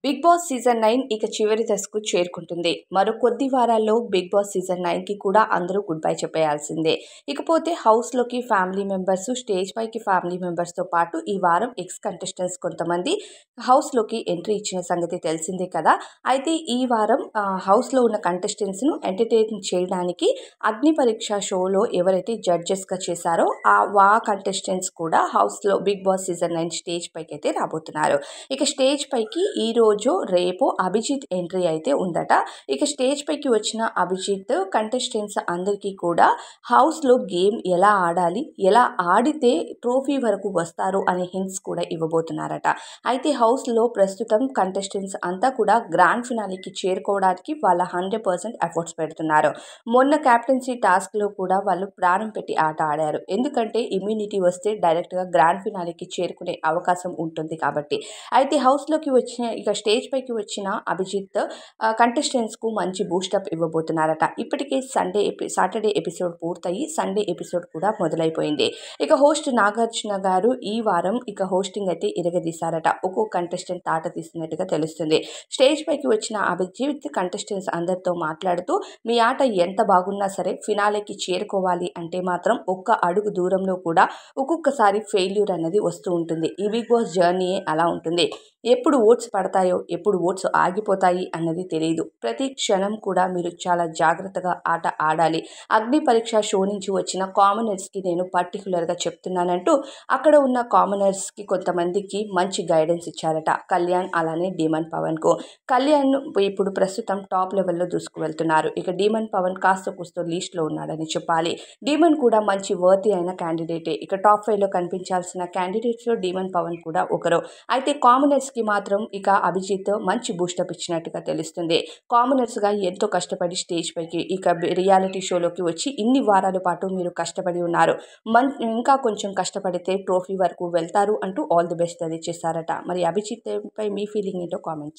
Big boss season 9 ఇక చివరి దశకు చేరుకుంటుంది. మరో కొద్ది వారాల్లో బిగ్ బాస్ సీజన్ 9కి కూడా అందరూ గుడ్ బై చెప్పేయాల్సిందే. ఇకపోతే హౌస్‌లోకి ఫ్యామిలీ మెంబర్స్, స్టేజ్ పైకి ఫ్యామిలీ మెంబర్స్‌తో పాటు ఈ వారం ఎక్స్ కంటెస్టెంట్స్ కొంతమంది హౌస్‌లోకి ఎంట్రీ ఇచ్చిన సంగతి తెలిసిందే కదా! అయితే ఈ వారం హౌస్‌లో ఉన్న కంటెస్టెంట్స్‌ను ఎంటర్‌టైన్ చేయడానికి అగ్ని పరీక్ష షోలో ఎవరైతే జడ్జెస్‌గా చేశారో ఆ కంటెస్టెంట్స్ కూడా హౌస్‌లో బిగ్ బాస్ సీజన్ 9 స్టేజ్ పైకైతే రాబోతున్నారు. ఇక స్టేజ్ పైకి ఈరోజు రేపు అభిజిత్ ఎంట్రీ అయితే ఉందట. ఇక స్టేజ్ పైకి వచ్చిన అభిజిత్ కంటెస్టెంట్స్ అందరికీ కూడా హౌస్లో గేమ్ ఎలా ఆడాలి, ఎలా ఆడితే ట్రోఫీ వరకు వస్తారు అనే హింట్స్ కూడా ఇవ్వబోతున్నారట. అయితే హౌస్లో ప్రస్తుతం కంటెస్టెంట్స్ అంతా కూడా గ్రాండ్ ఫినాలేకి చేరుకోవడానికి వాళ్ళ 100% ఎఫర్ట్స్ పెడుతున్నారు. మొన్న క్యాప్టెన్సీ టాస్క్లో కూడా వాళ్ళు ప్రాణం పెట్టి ఆట ఆడారు. ఎందుకంటే ఇమ్యూనిటీ వస్తే డైరెక్ట్గా గ్రాండ్ ఫినాలేకి చేరుకునే అవకాశం ఉంటుంది కాబట్టి. అయితే హౌస్లోకి వచ్చిన ఇక స్టేజ్ పైకి వచ్చిన అభిజిత్ కంటెస్టెంట్స్కు మంచి బూస్టప్ ఇవ్వబోతున్నారట. ఇప్పటికే సాటర్డే ఎపిసోడ్ పూర్తయి సండే ఎపిసోడ్ కూడా మొదలైపోయింది. ఇక హోస్ట్ నాగార్జున గారు ఈ వారం ఇక హోస్టింగ్ అయితే ఇరగదీశారట. ఒక్కో కంటెస్టెంట్ తాట తీసినట్టుగా తెలుస్తుంది. స్టేజ్ పైకి వచ్చిన అభిజిత్ కంటెస్టెంట్స్ అందరితో మాట్లాడుతూ మీ ఆట ఎంత బాగున్నా సరే ఫినాలేకి చేరుకోవాలి అంటే మాత్రం ఒక్క అడుగు దూరంలో కూడా ఒక్కొక్కసారి ఫెయిల్యూర్ అన్నది వస్తూ ఉంటుంది. ఈ బిగ్ బాస్ జర్నీయే అలా ఉంటుంది. ఎప్పుడు ఓట్స్ పడతాయో, ఎప్పుడు ఓట్స్ ఆగిపోతాయి అన్నది తెలియదు. ప్రతి క్షణం కూడా మీరు చాలా జాగ్రత్తగా ఆట ఆడాలి. అగ్ని పరీక్ష షో నుంచి వచ్చిన కామనర్స్కి నేను పర్టికులర్గా చెప్తున్నానంటూ అక్కడ ఉన్న కామనర్స్కి కొంతమందికి మంచి గైడెన్స్ ఇచ్చారట. కళ్యాణ్ అలానే డీమన్ పవన్కు. కళ్యాణ్ ఇప్పుడు ప్రస్తుతం టాప్ లెవెల్లో దూసుకు వెళ్తున్నారు. ఇక డీమన్ పవన్ కాస్త కూస్తో లీస్ట్లో ఉన్నాడని చెప్పాలి. డీమన్ కూడా మంచి వర్తీ అయిన క్యాండిడేటే. ఇక టాప్ 5లో కనిపించాల్సిన క్యాండిడేట్స్లో డీమన్ పవన్ కూడా ఒకరు. అయితే కామనర్స్కి మాత్రం ఇక అభిజిత్ మంచి బూస్టప్ ఇచ్చినట్టుగా తెలుస్తుంది. కామనర్స్గా ఎంతో కష్టపడి స్టేజ్ పైకి ఇక రియాలిటీ షోలోకి వచ్చి ఇన్ని వారాల పాటు మీరు కష్టపడి ఉన్నారు. ఇంకా కొంచెం కష్టపడితే ట్రోఫీ వరకు వెళ్తారు అంటూ ఆల్ ది బెస్ట్ తెలియజేశారట. మరి అభిజిత్ పై మీ ఫీలింగ్ ఏంటో కామెంట్